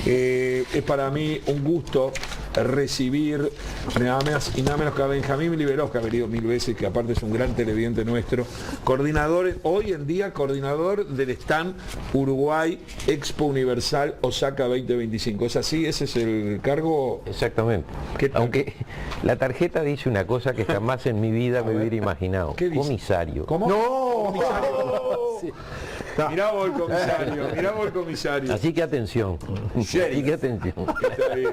Es para mí un gusto recibir nada más y nada menos que a Benjamín Liberov, que ha venido 1000 veces, que aparte es un gran televidente nuestro, coordinador, hoy en día coordinador del stand Uruguay Expo Universal Osaka 2025. ¿Es así? ¿Ese es el cargo? Exactamente. Aunque la tarjeta dice una cosa que jamás en mi vida me hubiera imaginado. ¿Qué dice? Comisario. ¿Cómo? ¡No! ¡Comisario! Sí. Mirá vos el comisario. Así que atención. Así que atención. Está bien.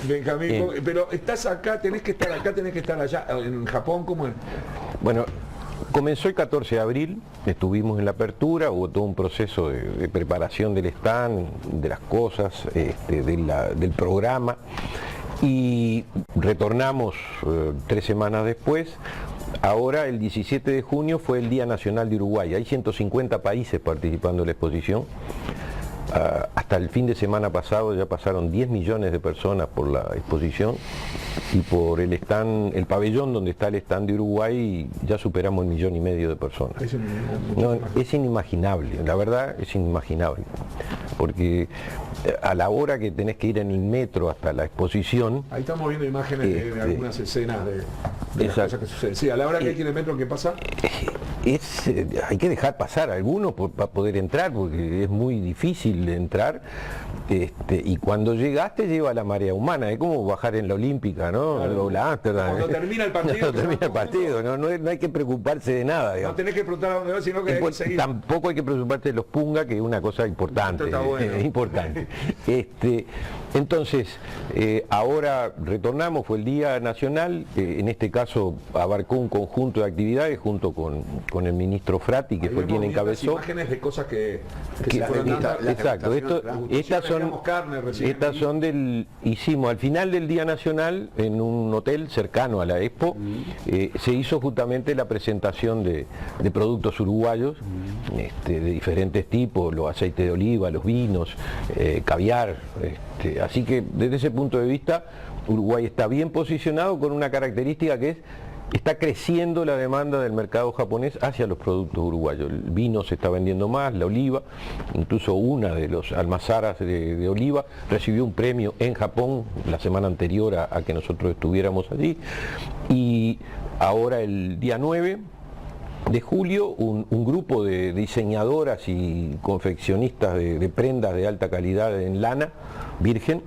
Benjamín, pero estás acá, tenés que estar acá, tenés que estar allá. En Japón, ¿cómo es? Bueno, comenzó el 14 de abril, estuvimos en la apertura, hubo todo un proceso de preparación del stand, de las cosas, del programa, y retornamos 3 semanas después. Ahora, el 17 de junio, fue el Día Nacional de Uruguay. Hay 150 países participando en la exposición. Hasta el fin de semana pasado ya pasaron 10 millones de personas por la exposición, y por el stand, el pabellón donde está el stand de Uruguay, ya superamos 1,5 millones de personas. No, es inimaginable, la verdad es inimaginable, porque a la hora que tenés que ir en el metro hasta la exposición... Ahí estamos viendo imágenes de algunas escenas de las cosas que suceden. Sí, a la hora que hay que ir en el metro, ¿qué pasa? Hay que dejar pasar a algunos para poder entrar, porque es muy difícil entrar, y cuando llegas te lleva la marea humana, es como bajar en la Olímpica, ¿no? Claro. O la Amsterdam. Cuando termina el partido. Cuando termina el partido, no hay que preocuparse de nada, digamos. No tenés que preguntar a dónde vas, sino que hay que seguir. Tampoco hay que preocuparte de los punga, que es una cosa importante. Esto está bueno. Importante. Entonces, ahora retornamos, fue el Día Nacional, en este caso abarcó un conjunto de actividades junto con el ministro Frati, que Ahí fue quien vemos encabezó. imágenes de cosas que se fueron dando. Exacto, estas son hicimos al final del Día Nacional, en un hotel cercano a la Expo, se hizo justamente la presentación de productos uruguayos, de diferentes tipos, los aceites de oliva, los vinos, caviar, así que desde ese punto de vista Uruguay está bien posicionado, con una característica que es: está creciendo la demanda del mercado japonés hacia los productos uruguayos. El vino se está vendiendo más, la oliva, incluso una de los almazaras de oliva recibió un premio en Japón la semana anterior a que nosotros estuviéramos allí. Y ahora, el día 9 de julio, un grupo de diseñadoras y confeccionistas de prendas de alta calidad en lana virgen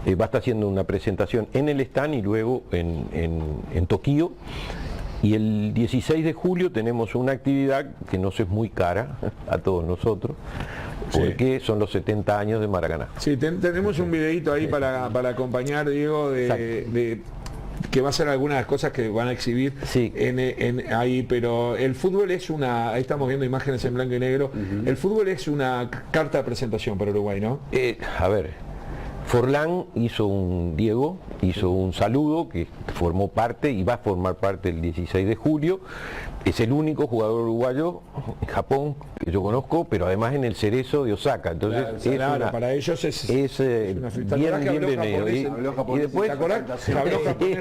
va a estar haciendo una presentación en el stand y luego en Tokio. Y el 16 de julio tenemos una actividad que nos es muy cara a todos nosotros, porque son los 70 años de Maracaná. Sí, tenemos un videito ahí para acompañar, Diego, de que va a ser algunas cosas que van a exhibir ahí, pero el fútbol es ahí estamos viendo imágenes en blanco y negro, el fútbol es una carta de presentación para Uruguay, ¿no? A ver, Forlán hizo un saludo que formó parte y va a formar parte el 16 de julio. Es el único jugador uruguayo en Japón que yo conozco, pero además en el Cerezo de Osaka. Entonces, para ellos es bienvenido. Y después, ¿te acordás?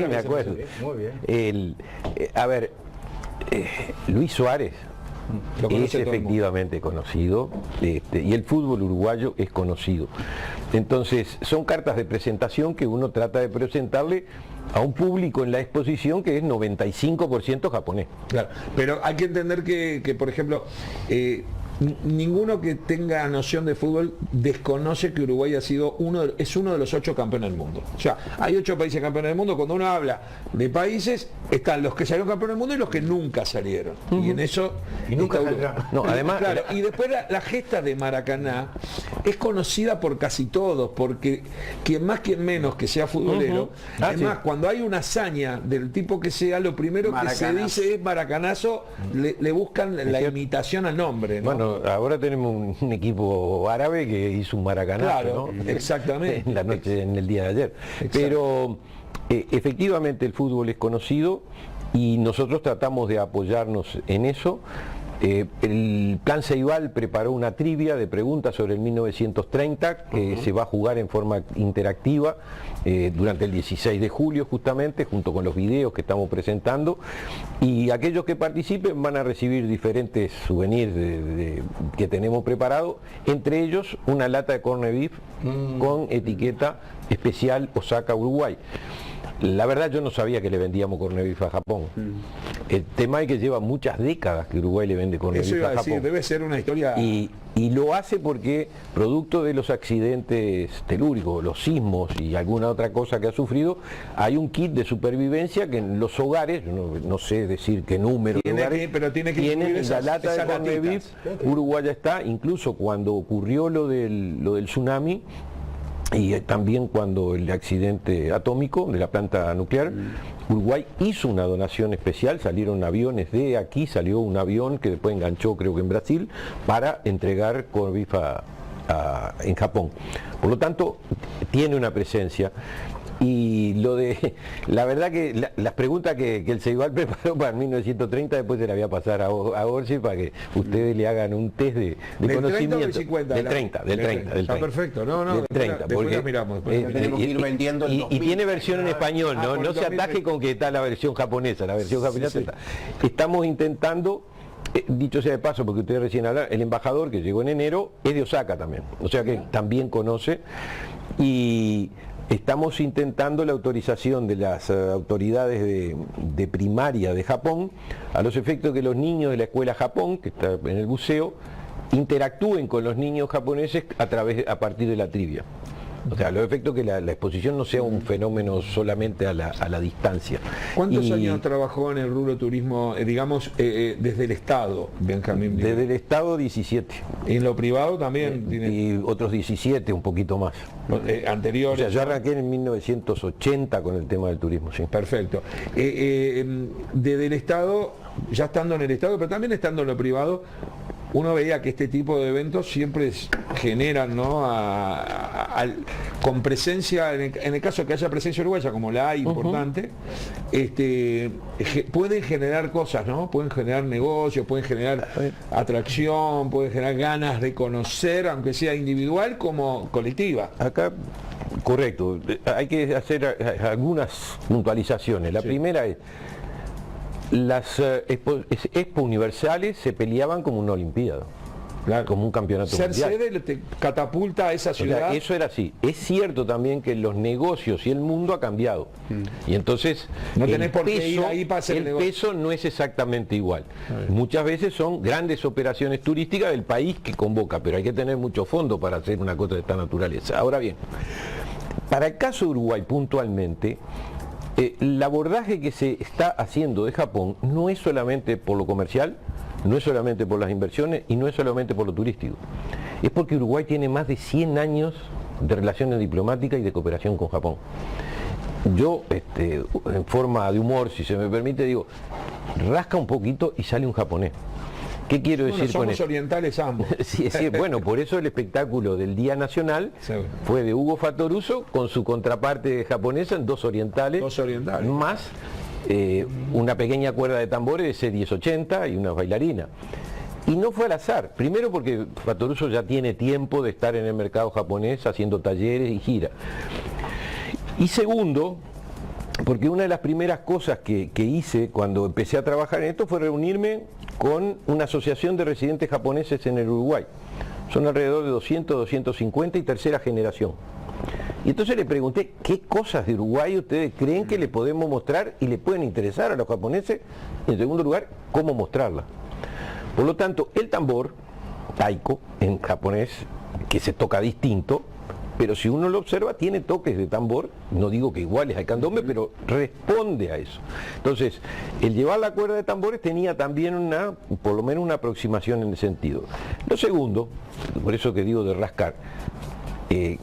Me acuerdo. Muy bien. Luis Suárez es efectivamente conocido, y el fútbol uruguayo es conocido. Entonces, son cartas de presentación que uno trata de presentarle a un público en la exposición que es 95% japonés. Claro, pero hay que entender que por ejemplo, ninguno que tenga noción de fútbol desconoce que Uruguay es uno de los 8 campeones del mundo. O sea, hay 8 países campeones del mundo. Cuando uno habla de países, están los que salieron campeones del mundo y los que nunca salieron. Y en eso... Y nunca saldrán. No, además... Claro, y después la gesta de Maracaná es conocida por casi todos, porque quien más, quien menos que sea futbolero, además, cuando hay una hazaña del tipo que sea, lo primero que se dice es maracanazo, le buscan la imitación al nombre, ¿no? Bueno, ahora tenemos un equipo árabe que hizo un maracanazo, claro, ¿no? Exactamente. En la noche, en el día de ayer. Exacto. Pero efectivamente el fútbol es conocido y nosotros tratamos de apoyarnos en eso. El Plan Ceibal preparó una trivia de preguntas sobre el 1930 que se va a jugar en forma interactiva durante el 16 de julio justamente, junto con los videos que estamos presentando, y aquellos que participen van a recibir diferentes souvenirs que tenemos preparados, entre ellos una lata de corned beef con etiqueta especial Osaka, Uruguay. La verdad yo no sabía que le vendíamos corned beef a Japón. El tema es que lleva muchas décadas que Uruguay le vende corned beef a Japón. Debe ser una historia... Y lo hace porque, producto de los accidentes telúricos, los sismos y alguna otra cosa que ha sufrido, hay un kit de supervivencia que en los hogares, no sé decir qué número de hogares, tienen la lata de corned beef uruguaya está, incluso cuando ocurrió lo del tsunami, y también cuando el accidente atómico de la planta nuclear, Uruguay hizo una donación especial, salieron aviones de aquí, salió un avión que después enganchó creo que en Brasil, para entregar corned beef en Japón. Por lo tanto, tiene una presencia. Y la verdad que las preguntas que el Ceibal preparó para el 1930, después se la voy a pasar a Orsi para que ustedes le hagan un test de conocimiento. ¿Del 50? Del 30. Está perfecto, del 30, porque miramos. Tenemos que ir vendiendo y tiene versión en español, no se ataje con que está la versión japonesa, está. Estamos intentando, dicho sea de paso, porque ustedes recién hablaron, el embajador que llegó en enero es de Osaka también, o sea que también conoce, y estamos intentando la autorización de las autoridades de primaria de Japón, a los efectos que los niños de la escuela Japón, que está en el buceo, interactúen con los niños japoneses a partir de la trivia. O sea, los efectos que la exposición no sea un fenómeno solamente a la distancia. ¿Cuántos años trabajó en el rubro turismo, digamos, desde el Estado, Benjamín? Desde el Estado 17. ¿Y en lo privado también? Y otros 17, un poquito más. Anteriores. O sea, yo arranqué en 1980 con el tema del turismo, sí. Perfecto. Desde el Estado, ya estando en el Estado, pero también estando en lo privado, uno veía que este tipo de eventos siempre generan, ¿no? Con presencia, en el caso de que haya presencia uruguaya, como la hay importante, pueden generar cosas, ¿no? Pueden generar negocios, pueden generar atracción, pueden generar ganas de conocer, aunque sea individual como colectiva. Acá, correcto, hay que hacer algunas puntualizaciones. La primera es, las expo universales se peleaban como una olimpiada, claro, como un campeonato mundial. Ser sede te catapulta a esa ciudad. O sea, eso era así. Es cierto también que los negocios y el mundo ha cambiado. Y entonces no tenés por qué ir ahí para hacer el peso no es exactamente igual. Muchas veces son grandes operaciones turísticas del país que convoca, pero hay que tener mucho fondo para hacer una cosa de esta naturaleza. Ahora bien, para el caso de Uruguay puntualmente, el abordaje que se está haciendo de Japón no es solamente por lo comercial, no es solamente por las inversiones y no es solamente por lo turístico. Es porque Uruguay tiene más de 100 años de relaciones diplomáticas y de cooperación con Japón. Yo, en forma de humor, si se me permite, digo, rasca un poquito y sale un japonés. ¿Qué quiero decir con eso? Somos orientales ambos. Sí, bueno, por eso el espectáculo del Día Nacional fue de Hugo Fattoruso con su contraparte japonesa en dos orientales. Más una pequeña cuerda de tambores de C1080 y una bailarina. Y no fue al azar. Primero porque Fattoruso ya tiene tiempo de estar en el mercado japonés haciendo talleres y gira. Y segundo, porque una de las primeras cosas que hice cuando empecé a trabajar en esto fue reunirme con una asociación de residentes japoneses en el Uruguay. Son alrededor de 200, 250 y tercera generación. Y entonces le pregunté, ¿qué cosas de Uruguay ustedes creen que le podemos mostrar y le pueden interesar a los japoneses? Y en segundo lugar, ¿cómo mostrarla? Por lo tanto, el tambor, taiko, en japonés, que se toca distinto, pero si uno lo observa, tiene toques de tambor, no digo que iguales al candombe, pero responde a eso. Entonces, el llevar la cuerda de tambores tenía también por lo menos una aproximación en el sentido. Lo segundo, por eso que digo de rascar,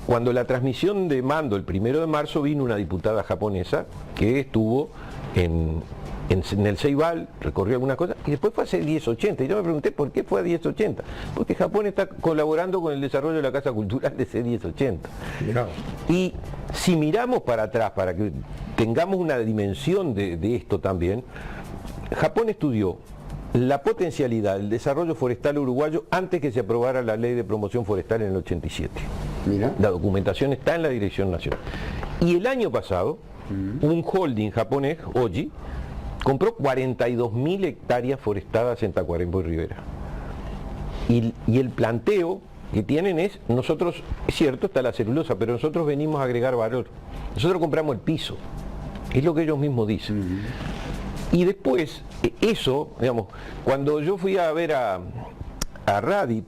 cuando la transmisión de mando el 1 de marzo vino una diputada japonesa que estuvo en el Ceibal, recorrió algunas cosas y después fue a C1080 y yo me pregunté por qué fue a 1080, porque Japón está colaborando con el desarrollo de la Casa Cultural de C1080. Y si miramos para atrás para que tengamos una dimensión de esto también, Japón estudió la potencialidad del desarrollo forestal uruguayo antes que se aprobara la ley de promoción forestal en el 87. Mira. La documentación está en la Dirección Nacional. Y el año pasado, un holding japonés, Oji, compró 42.000 hectáreas forestadas en Tacuarembó y Rivera. Y el planteo que tienen es, nosotros, es cierto, está la celulosa, pero nosotros venimos a agregar valor. Nosotros compramos el piso, es lo que ellos mismos dicen. Y después, eso, digamos, cuando yo fui a ver a Radi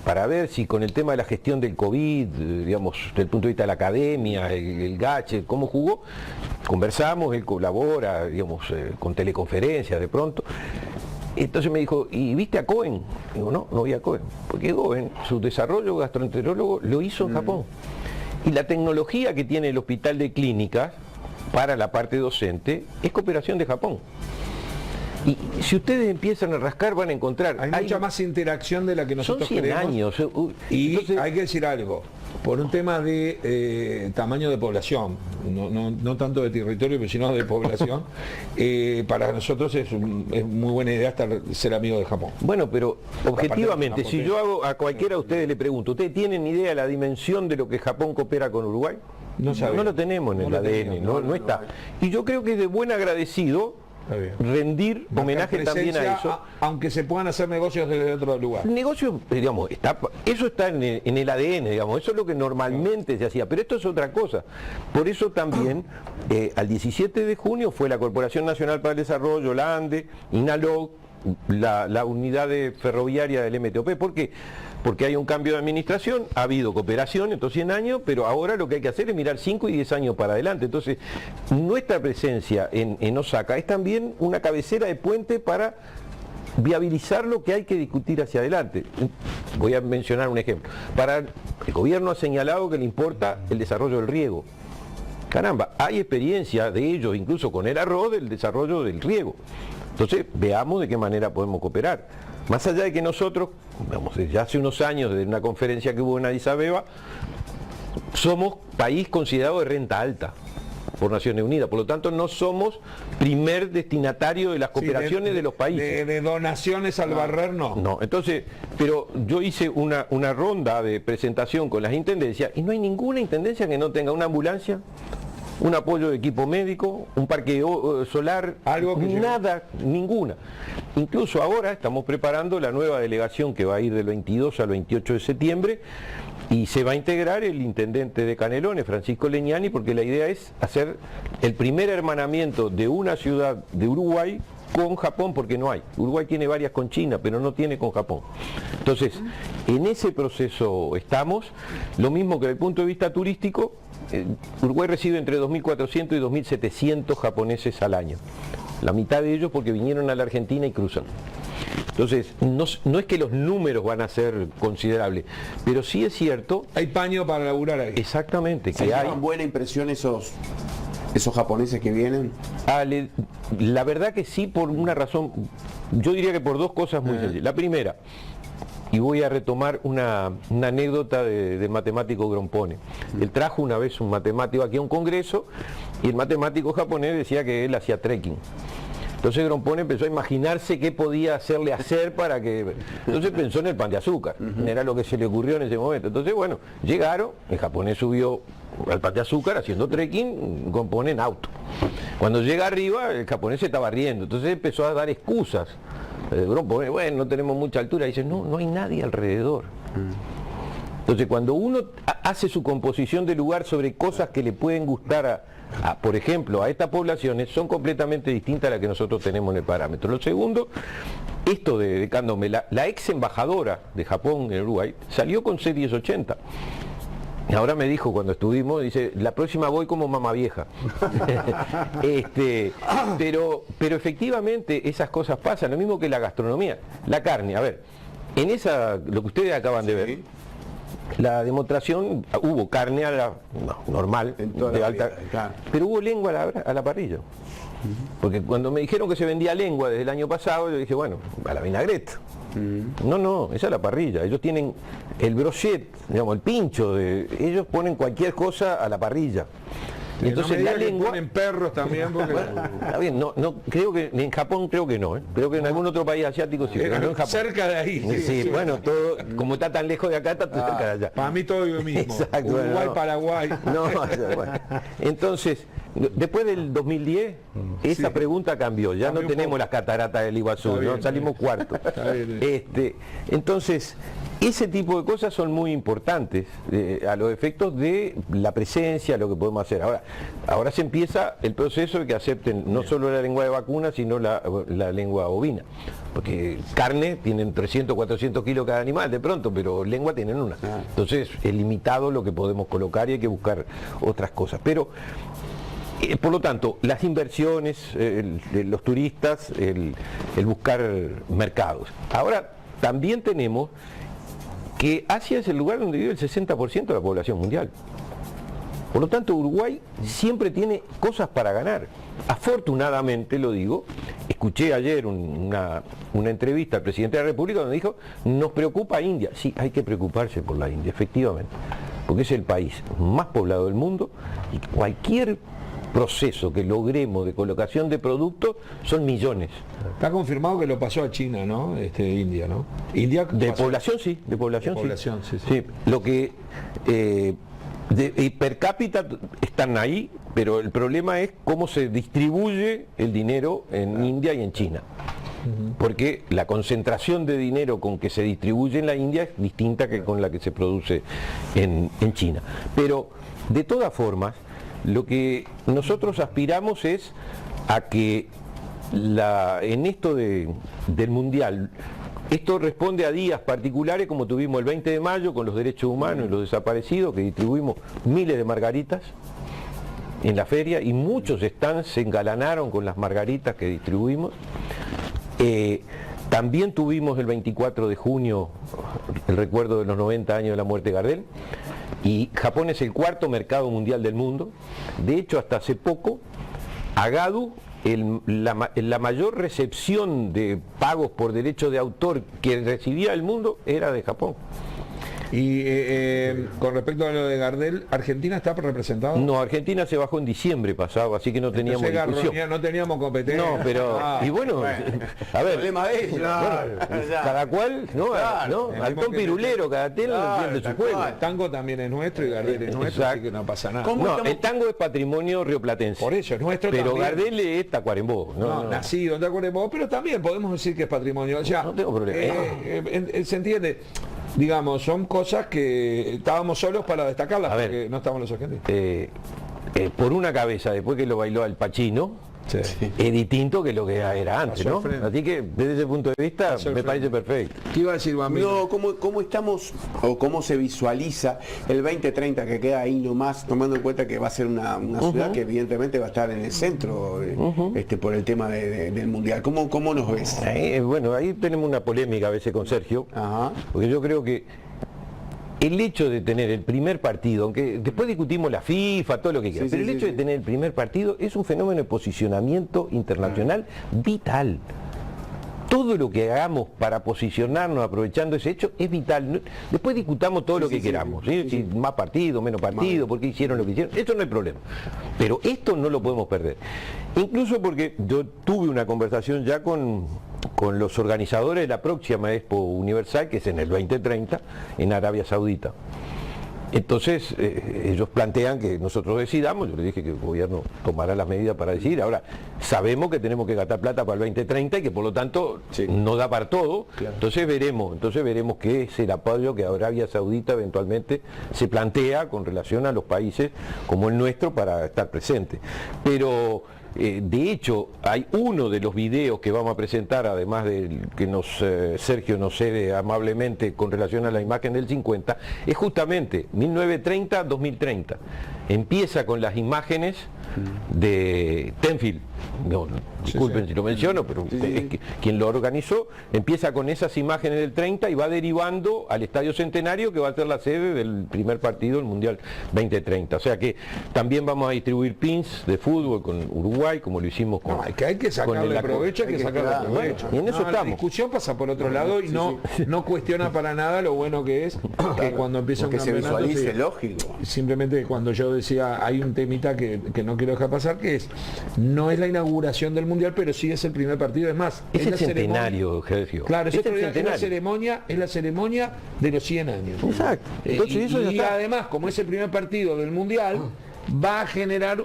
para ver si con el tema de la gestión del COVID, digamos, desde el punto de vista de la academia, el GACHE, cómo jugó, conversamos, él colabora, digamos, con teleconferencias de pronto. Entonces me dijo, ¿y viste a Cohen? Digo, no vi a Cohen, porque Cohen, su desarrollo gastroenterólogo, lo hizo en Japón. Y la tecnología que tiene el hospital de clínicas para la parte docente es cooperación de Japón. Y si ustedes empiezan a rascar van a encontrar... Hay mucha más interacción de la que nosotros son 100 creemos. años. Y entonces, hay que decir algo, por un tema de tamaño de población, no tanto de territorio, sino de población, para nosotros es muy buena idea ser amigo de Japón. bueno, pero objetivamente, Aparte, si yo hago a cualquiera de ustedes le pregunto, ¿ustedes tienen idea de la dimensión de lo que Japón coopera con Uruguay? No sabemos. No lo tenemos en el ADN, no está. Y yo creo que es de buen agradecido rendir homenaje también a eso. Aunque se puedan hacer negocios desde otro lugar. El negocio, digamos, eso está en el ADN, digamos, eso es lo que normalmente se hacía, pero esto es otra cosa. Por eso también, al 17 de junio fue la Corporación Nacional para el Desarrollo, la ANDE, INALOG, la unidad ferroviaria del MTOP. ¿Por qué? Porque hay un cambio de administración, ha habido cooperación estos 100 años, pero ahora lo que hay que hacer es mirar 5 y 10 años para adelante. Entonces, nuestra presencia en Osaka es también una cabecera de puente para viabilizar lo que hay que discutir hacia adelante. Voy a mencionar un ejemplo. El gobierno ha señalado que le importa el desarrollo del riego. Caramba, hay experiencia de ellos, incluso con el arroz, del desarrollo del riego. Entonces, veamos de qué manera podemos cooperar. Más allá de que nosotros, vamos, ya hace unos años, de una conferencia que hubo en Addis Abeba, somos país considerado de renta alta por Naciones Unidas, por lo tanto no somos primer destinatario de las cooperaciones de los países. De donaciones al barrer, no. No, entonces, pero yo hice una ronda de presentación con las intendencias y no hay ninguna intendencia que no tenga una ambulancia, un apoyo de equipo médico, un parque solar, algo que nada, ninguna. Incluso ahora estamos preparando la nueva delegación que va a ir del 22 al 28 de septiembre y se va a integrar el intendente de Canelones, Francisco Leñani, porque la idea es hacer el primer hermanamiento de una ciudad de Uruguay con Japón, porque no hay. Uruguay tiene varias con China, pero no tiene con Japón. Entonces, en ese proceso estamos. Lo mismo que desde el punto de vista turístico, Uruguay recibe entre 2.400 y 2.700 japoneses al año. La mitad de ellos porque vinieron a la Argentina y cruzan. Entonces, no es que los números van a ser considerables, pero sí es cierto... Hay paño para laburar ahí. Exactamente, ¿Se que hay... llevan buena impresión esos japoneses que vienen? La verdad que sí, por una razón, yo diría que por dos cosas muy sencillas. La primera, y voy a retomar una anécdota del matemático Grompone. Él trajo una vez un matemático aquí a un congreso y el matemático japonés decía que él hacía trekking. Entonces Grompone empezó a imaginarse qué podía hacerle hacer para que... Entonces pensó en el pan de azúcar, era lo que se le ocurrió en ese momento. Entonces, bueno, llegaron, el japonés subió al pan de azúcar haciendo trekking, Grompone en auto. Cuando llega arriba, el japonés se estaba riendo, entonces empezó a dar excusas. Grompone, bueno, no tenemos mucha altura, dice, no hay nadie alrededor. Entonces, cuando uno hace su composición de lugar sobre cosas que le pueden gustar por ejemplo, a estas poblaciones, son completamente distintas a las que nosotros tenemos en el parámetro. Lo segundo, esto de Candombe, la ex embajadora de Japón en Uruguay salió con C-1080. Ahora me dijo cuando estuvimos, dice, la próxima voy como mamá vieja. Pero efectivamente esas cosas pasan, lo mismo que la gastronomía. La carne, a ver, lo que ustedes acaban de ver, la demostración, hubo carne normal, de alta, claro, pero hubo lengua a la parrilla. Porque cuando me dijeron que se vendía lengua desde el año pasado, yo dije, bueno, a la vinagreta. No, esa es la parrilla. Ellos tienen el brochet, digamos, el pincho, ellos ponen cualquier cosa a la parrilla. Entonces la lengua... ponen perros también porque... Está bien, creo que en Japón creo que no, ¿eh? Creo que en algún otro país asiático sí, pero no en Japón. Cerca de ahí. Sí, bueno, todo, como está tan lejos de acá, está cerca de allá. Para mí todo lo mismo. Exacto, Uruguay, bueno, no. Paraguay. No, bueno. Entonces, después del 2010, esa pregunta cambió. Ya Cambió no un tenemos poco. las cataratas del Iguazú, Está bien, ¿no? Salimos cuarto. bien. Entonces, ese tipo de cosas son muy importantes a los efectos de la presencia, lo que podemos hacer. Ahora se empieza el proceso de que acepten no solo la lengua de vacuna, sino la lengua bovina. Porque carne tienen 300, 400 kilos cada animal de pronto, pero lengua tienen una. Entonces es limitado lo que podemos colocar y hay que buscar otras cosas. Pero por lo tanto, las inversiones, los turistas, el buscar mercados. Ahora, también tenemos que Asia es el lugar donde vive el 60% de la población mundial. Por lo tanto, Uruguay siempre tiene cosas para ganar. Afortunadamente, lo digo, escuché ayer una entrevista al presidente de la República donde dijo, nos preocupa India. Sí, hay que preocuparse por la India, efectivamente, porque es el país más poblado del mundo y cualquier proceso que logremos de colocación de productos son millones. Está confirmado que lo pasó a China, ¿no? India, ¿no? India De pasó- población sí, de población, De población, sí. Sí, lo que y per cápita están ahí, pero el problema es cómo se distribuye el dinero en India y en China. Porque la concentración de dinero con que se distribuye en la India es distinta que con la que se produce en China. Pero de todas formas, lo que nosotros aspiramos es a que en esto del Mundial, esto responde a días particulares como tuvimos el 20 de mayo con los derechos humanos y los desaparecidos, que distribuimos miles de margaritas en la feria y muchos stands se engalanaron con las margaritas que distribuimos. También tuvimos el 24 de junio el recuerdo de los 90 años de la muerte de Gardel. Y Japón es el cuarto mercado mundial del mundo. De hecho, hasta hace poco, Agadu, la mayor recepción de pagos por derechos de autor que recibía el mundo era de Japón. Y con respecto a lo de Gardel, ¿Argentina está representado? No, Argentina se bajó en diciembre pasado, así que no teníamos Entonces, discusión. Garroña, no teníamos competencia. No, pero... y bueno, a ver, problema de ellos. cada cual, ¿no? Altón pirulero, cada quien entiende su juego. El tango también es nuestro y Gardel es nuestro, así que no pasa nada. No, el tango es patrimonio rioplatense. Por eso es nuestro pero también. Gardel es Tacuarembó. No, nacido en Tacuarembó, pero también podemos decir que es patrimonio. O sea, no tengo problema. Se entiende. Digamos, son cosas que estábamos solos para destacarlas, A ver, porque no estamos los argentinos. Por una cabeza, después que lo bailó Al Pacino, Sí. es distinto que lo que era antes, Pasó ¿no? al frente. Así que desde ese punto de vista Pasó al me frente. parece perfecto. ¿Qué iba a decir, Bambino? No, ¿cómo estamos o cómo se visualiza el 2030 que queda ahí nomás, tomando en cuenta que va a ser una ciudad que evidentemente va a estar en el centro por el tema del Mundial? ¿Cómo nos ves? Bueno, ahí tenemos una polémica a veces con Sergio, Ajá. porque yo creo que el hecho de tener el primer partido, aunque después discutimos la FIFA, todo lo que quieras, Sí, pero sí, el hecho sí. de tener el primer partido es un fenómeno de posicionamiento internacional vital. Todo lo que hagamos para posicionarnos aprovechando ese hecho es vital. Después discutamos todo lo que queramos, ¿sí? Si más partido, menos partido, por qué hicieron lo que hicieron, esto no hay problema. Pero esto no lo podemos perder. Incluso porque yo tuve una conversación ya con los organizadores de la próxima Expo Universal, que es en el 2030, en Arabia Saudita. Entonces, ellos plantean que nosotros decidamos, yo les dije que el gobierno tomará las medidas para decidir. Ahora, sabemos que tenemos que gastar plata para el 2030 y que por lo tanto no da para todo, entonces veremos qué es el apoyo que Arabia Saudita eventualmente se plantea con relación a los países como el nuestro para estar presente. Pero de hecho, hay uno de los videos que vamos a presentar, además del que Sergio nos cede amablemente con relación a la imagen del 50, es justamente 1930-2030. Empieza con las imágenes de Tenfield. No, disculpen si lo menciono, pero es que quien lo organizó empieza con esas imágenes del 30 y va derivando al Estadio Centenario, que va a ser la sede del primer partido del Mundial 2030. O sea que también vamos a distribuir pins de fútbol con Uruguay, como lo hicimos con... No, hay que sacarle provecho, hay que sacarle provecho. Y en eso La estamos. discusión pasa por otro lado y no cuestiona para nada lo bueno que es que cuando empieza un que se campeonato... visualice, lógico. Simplemente cuando yo decía, hay un temita que no quiero dejar pasar, que es, no es la inauguración del Mundial, pero sí es el primer partido. Es más, Es el la centenario, Sergio. Claro, es el la centenario. ceremonia de los 100 años. Exacto. Entonces, eso ya y está. además, como es el primer partido del Mundial, va a generar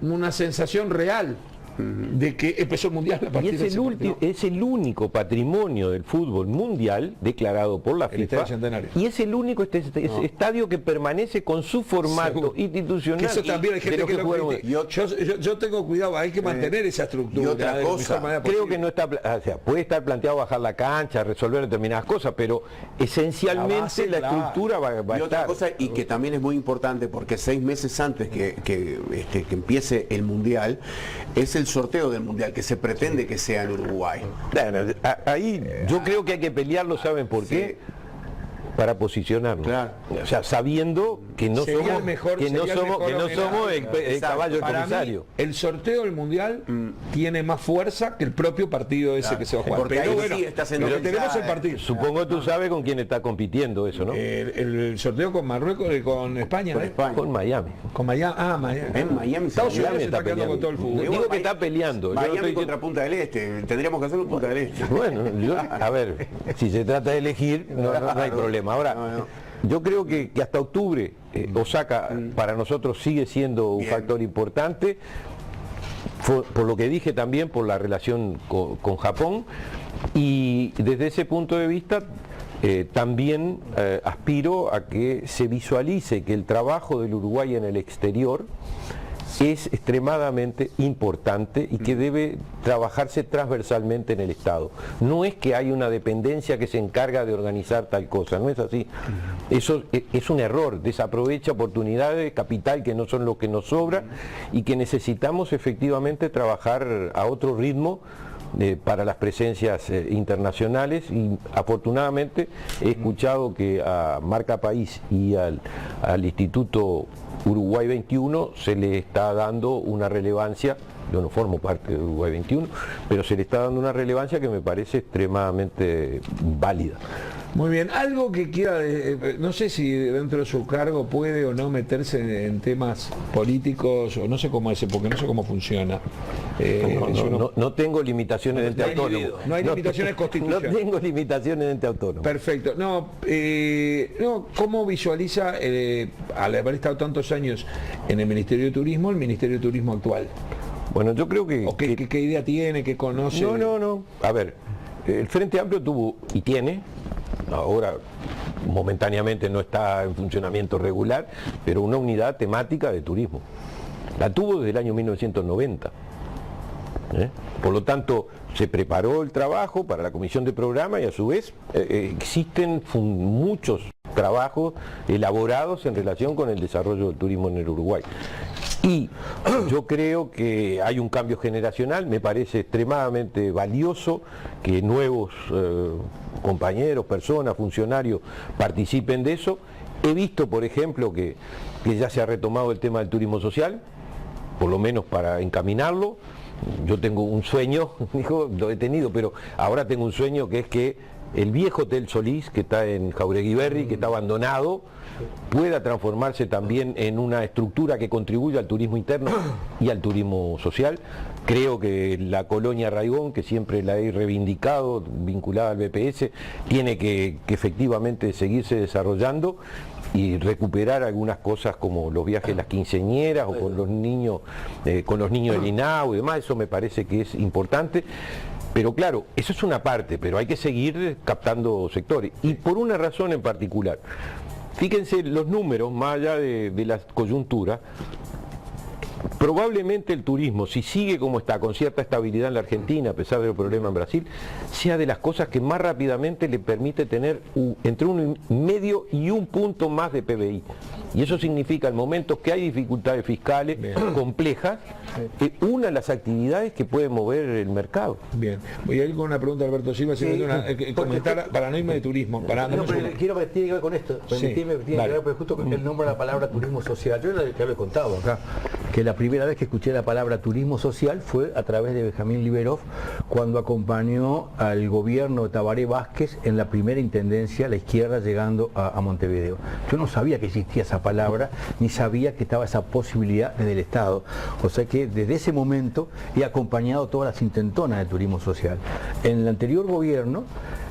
una sensación real de que empezó el Mundial a Y partir de ese partido. es el único patrimonio del fútbol mundial declarado por la El FIFA. Estadio Centenario. Y es el único estadio que permanece con su formato Seguro. institucional. Que eso también hay de gente lo que lo jugaron. critica. Yo tengo cuidado, hay que mantener esa estructura. y otra de la cosa, mejor manera Creo posible. que no está, o sea, puede estar planteado bajar la cancha, resolver determinadas cosas, pero esencialmente La base, la claro. estructura va a Y otra estar. cosa, y que también es muy importante, porque 6 meses antes que empiece el Mundial, es el sorteo del Mundial, que se pretende que sea en Uruguay. Bueno, ahí yo creo que hay que pelearlo, ¿saben por qué? Para posicionarnos. Claro. O sea, sabiendo que no Sería somos, el mejor- que no sería el somos, mejor que no homenaje. somos el Exacto. caballo del Para mí, comisario. el sorteo del Mundial tiene más fuerza que el propio partido ese que se va a jugar. Porque Pero ahí bueno, sí está pero centralizada, tenemos el partido. Supongo tú sabes con quién está compitiendo eso, ¿no? El sorteo con Marruecos y con España. Con ¿eh? España. Con Miami. Con Miami. Ah, Miami. En Miami, Estados Unidos Miami se está está quedando con todo el peleando. fútbol. Digo que está peleando. Yo no Miami estoy contra Punta del Este. Tendríamos que hacerlo en Punta del Este. Bueno, a ver, si se trata de elegir, no hay problema. Ahora, No. yo creo que hasta octubre Osaka para nosotros sigue siendo un Bien. factor importante, por lo que dije también, por la relación con Japón, y desde ese punto de vista también aspiro a que se visualice que el trabajo del Uruguay en el exterior es extremadamente importante y que debe trabajarse transversalmente en el Estado. No es que hay una dependencia que se encarga de organizar tal cosa, no es así. Eso es un error, desaprovecha oportunidades, capital que no son lo que nos sobra y que necesitamos efectivamente trabajar a otro ritmo para las presencias internacionales, y afortunadamente he escuchado que a Marca País y al Instituto Uruguay 21 se le está dando una relevancia. Yo no formo parte de Uruguay 21, pero se le está dando una relevancia que me parece extremadamente válida. Muy bien, algo que quiera, no sé si dentro de su cargo puede o no meterse en temas políticos, o no sé cómo es, porque no sé cómo funciona. Yo No tengo limitaciones de ente autónomo. No hay limitaciones constitucionales. No tengo limitaciones de ente autónomo. Perfecto. ¿Cómo visualiza, al haber estado tantos años en el Ministerio de Turismo, el Ministerio de Turismo actual? Bueno, yo creo que... ¿O qué idea tiene, qué conoce? No. A ver, el Frente Amplio tuvo y tiene, ahora momentáneamente no está en funcionamiento regular, pero una unidad temática de turismo. La tuvo desde el año 1990. Por lo tanto, se preparó el trabajo para la comisión de programa y a su vez existen muchos trabajos elaborados en relación con el desarrollo del turismo en el Uruguay. Y yo creo que hay un cambio generacional, me parece extremadamente valioso que nuevos compañeros, personas, funcionarios participen de eso. He visto, por ejemplo, que ya se ha retomado el tema del turismo social, por lo menos para encaminarlo. Yo tengo un sueño, digo, lo he tenido, pero ahora tengo un sueño que es que el viejo Hotel Solís, que está en Jauregui Berri, que está abandonado, pueda transformarse también en una estructura que contribuya al turismo interno y al turismo social. Creo que la colonia Raigón, que siempre la he reivindicado, vinculada al BPS, tiene que efectivamente seguirse desarrollando y recuperar algunas cosas como los viajes de las quinceañeras o con los niños del INAU y demás. Eso me parece que es importante. Pero claro, eso es una parte, pero hay que seguir captando sectores. Y por una razón en particular. Fíjense los números, más allá de la coyuntura, probablemente el turismo, si sigue como está, con cierta estabilidad en la Argentina, a pesar del problema en Brasil, sea de las cosas que más rápidamente le permite tener entre 1,5 y 1 punto más de PBI. Y eso significa, en momentos que hay dificultades fiscales complejas, una de las actividades que puede mover el mercado. Bien, voy a ir con una pregunta de Alberto Silva, comentar para no irme de turismo. Quiero que tiene que ver con esto, tiene que ver, pero justo el nombre de la palabra turismo social. Yo ya lo he contado acá, que la primera vez que escuché la palabra turismo social fue a través de Benjamín Liberov, cuando acompañó al gobierno de Tabaré Vázquez en la primera intendencia, la izquierda llegando a Montevideo. Yo no sabía que existía esa palabra, ni sabía que estaba esa posibilidad en el Estado. O sea que desde ese momento he acompañado todas las intentonas de turismo social. En el anterior gobierno,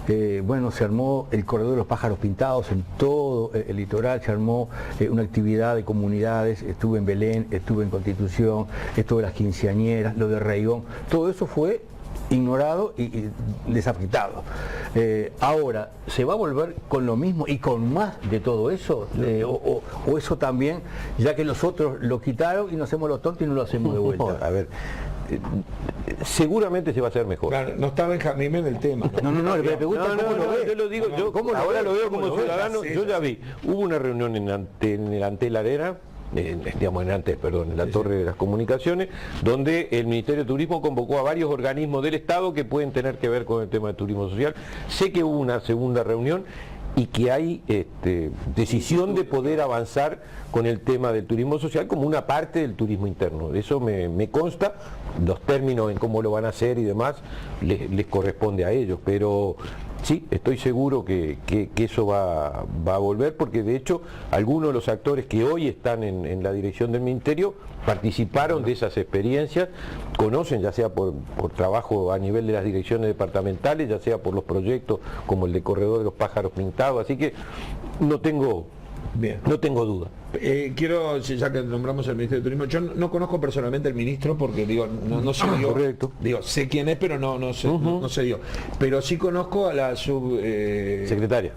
se armó el corredor de los pájaros pintados en todo el litoral, se armó una actividad de comunidades, estuve en Belén, estuve en Constitución, estuve en las quinceañeras, lo de Reigón, todo eso fue ignorado y desafectado. Ahora, ¿se va a volver con lo mismo y con más de todo eso? O eso también, ya que los otros lo quitaron y nos hacemos los tontos y no lo hacemos de vuelta? A ver, seguramente se va a hacer mejor. Claro, no está Benjamín en el tema. No, le pregunto cómo lo ve. Yo lo digo, ahora lo veo como ciudadano. Yo ya vi, hubo una reunión en el Antel Arena, en la Torre de las Comunicaciones, donde el Ministerio de Turismo convocó a varios organismos del Estado que pueden tener que ver con el tema de turismo social. Sé que hubo una segunda reunión y que hay decisión de poder avanzar con el tema del turismo social como una parte del turismo interno. Eso me consta, los términos en cómo lo van a hacer y demás les corresponde a ellos, pero sí, estoy seguro que eso va a volver, porque de hecho algunos de los actores que hoy están en la dirección del Ministerio participaron de esas experiencias, conocen, ya sea por trabajo a nivel de las direcciones departamentales, ya sea por los proyectos como el de Corredor de los Pájaros Pintados, así que no tengo duda. Quiero, ya que nombramos al Ministerio de Turismo, yo no conozco personalmente al ministro porque no se dio. Correcto. Sé quién es, pero no se dio. Pero sí conozco a la subsecretaria,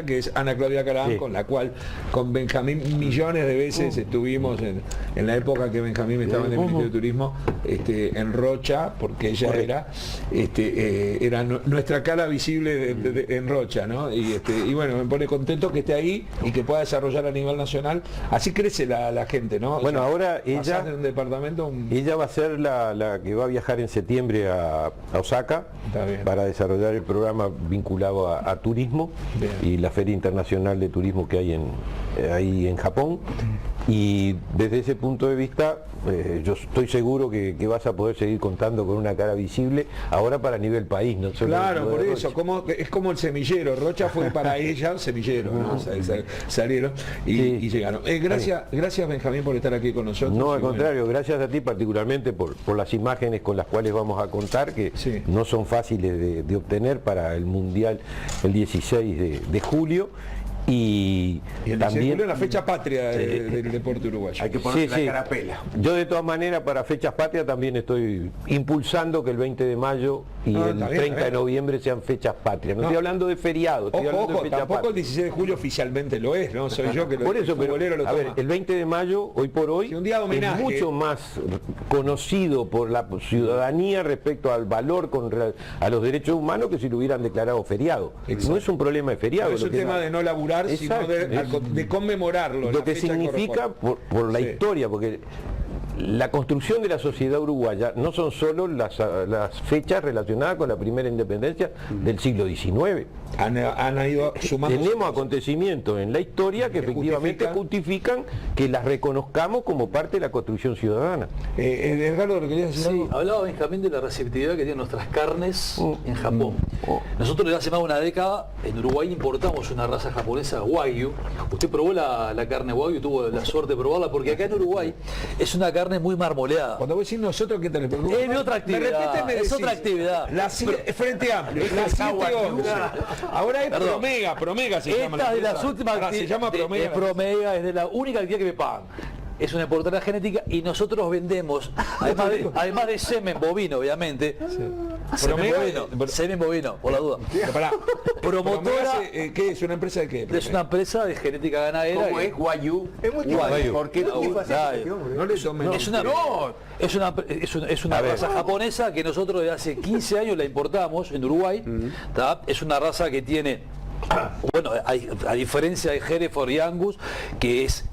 que es Ana Claudia Carán, sí, con la cual con Benjamín millones de veces estuvimos en la época que Benjamín estaba en el Ministerio de Turismo, en Rocha, porque ella era nuestra cara visible en Rocha, ¿no? Y bueno, me pone contento que esté ahí y que pueda desarrollar a nivel nacional. Así crece la gente, ¿no? Bueno, ahora ella de un departamento ella va a ser la que va a viajar en septiembre a Osaka para desarrollar el programa vinculado a turismo. Bien. Y la Feria Internacional de Turismo que hay ahí en Japón. Y desde ese punto de vista yo estoy seguro que vas a poder seguir contando con una cara visible ahora para nivel país, no solo. Claro, por eso, es como el semillero. Rocha fue para ella semillero, ¿no? Salieron y llegaron. Gracias Benjamín por estar aquí con nosotros. No, al contrario, gracias a ti particularmente por las imágenes con las cuales vamos a contar, que no son fáciles de obtener para el Mundial el 16 de julio. Y también la fecha patria del deporte uruguayo. Hay que ponerse la carapela. Yo de todas maneras para fechas patrias también estoy impulsando que el 20 de mayo y el 30 de noviembre sean fechas patrias. No estoy hablando de feriados, estoy hablando de fechas tampoco patrias. El 16 de julio oficialmente lo es, ¿no? Soy yo que por eso, pero, a ver, el 20 de mayo, hoy por hoy, un día de homenaje, es mucho más conocido por la ciudadanía respecto al valor a los derechos humanos que si lo hubieran declarado feriado. Exacto. No es un problema de feriado. No es un tema de no laburar, sino de conmemorarlo. Lo que significa por la historia, porque la construcción de la sociedad uruguaya no son solo las fechas relacionadas con la primera independencia del siglo XIX. Han ido sumando. Tenemos acontecimientos en la historia que efectivamente justifican que las reconozcamos como parte de la construcción ciudadana. Edgardo, ¿lo querías decir algo? Hablaba Benjamín de la receptividad que tienen nuestras carnes en Japón. Nosotros desde hace más de una década en Uruguay importamos una raza japonesa, Wagyu. Usted probó la carne Wagyu, tuvo la suerte de probarla, porque acá en Uruguay es una carne muy marmoleada. Cuando voy a decir nosotros, ¿qué te le pregunto? Es otra actividad. Es otra actividad. Frente Amplio, la 7-11. Ahora es Promega se llama. Esta es de las últimas se llama Promega. Es Promega, es de la única actividad que me pagan. Es una importadora genética y nosotros vendemos, además de semen bovino, obviamente, Semen bovino, por la duda. Pará. Promotora. ¿Qué es? ¿Una empresa de qué? Es una empresa de genética ganadera. ¿Cómo es Guayú? Es muy Guay. ¿Por qué muy fácil este hombre. No le tomen. Es una raza japonesa que nosotros desde hace 15 años la importamos en Uruguay. Es una raza que tiene, bueno, a diferencia de Hereford y Angus, que es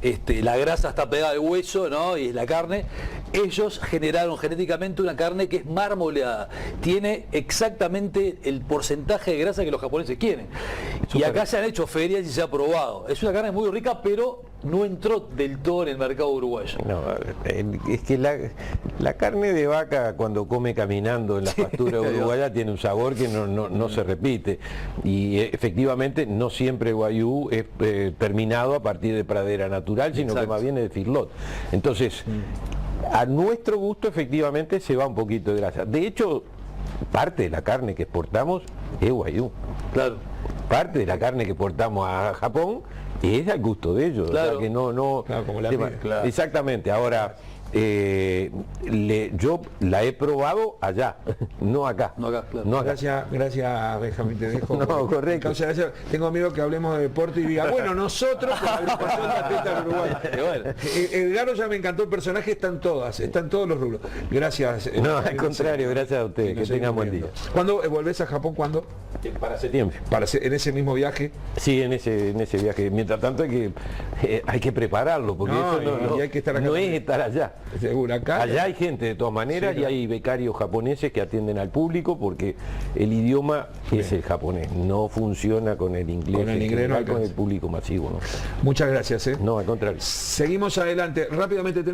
la grasa está pegada al hueso, ¿no? Y es la carne, ellos generaron genéticamente una carne que es marmoleada, tiene exactamente el porcentaje de grasa que los japoneses quieren. Y acá se han hecho ferias y se ha probado. Es una carne muy rica, pero no entró del todo en el mercado uruguayo. No, es que la carne de vaca cuando come caminando en las pasturas uruguayas tiene un sabor que no se repite, y efectivamente no siempre el Wagyu es terminado a partir de pradera natural, sino que más bien es de feedlot. Entonces, a nuestro gusto efectivamente se va un poquito de grasa. De hecho, parte de la carne que exportamos es Wagyu. Claro. Parte de la carne que exportamos a Japón es al gusto de ellos. Claro. O sea que no Claro, como la tema- mía. Claro. Exactamente. Ahora, yo la he probado allá, no acá. No acá, claro. No acá. Gracias Benjamín, te dejo. No, correcto. Causa gracia. Tengo miedo que hablemos de deporte y diga, bueno, nosotros con la agrupación de atletas de Uruguay. Bueno. Edgardo ya me encantó el personaje, están todos los rubros. Gracias. No, al contrario, gracias a ustedes, que Nos tengan seguimos buen día. viendo. ¿Cuándo volvés a Japón? ¿Cuándo? Para septiembre. En ese mismo viaje. Sí, en ese viaje. Mientras tanto hay que prepararlo, porque No, eso y hay que estar acá no es también. estar allá. Seguro, acá. Allá hay gente de todas maneras, Sí, y claro. hay becarios japoneses que atienden al público, porque el idioma es el japonés, no funciona con el inglés, Con el en inglés no general, con alcanza. el público masivo. Muchas gracias. No, al contrario. Seguimos adelante. Rápidamente tenemos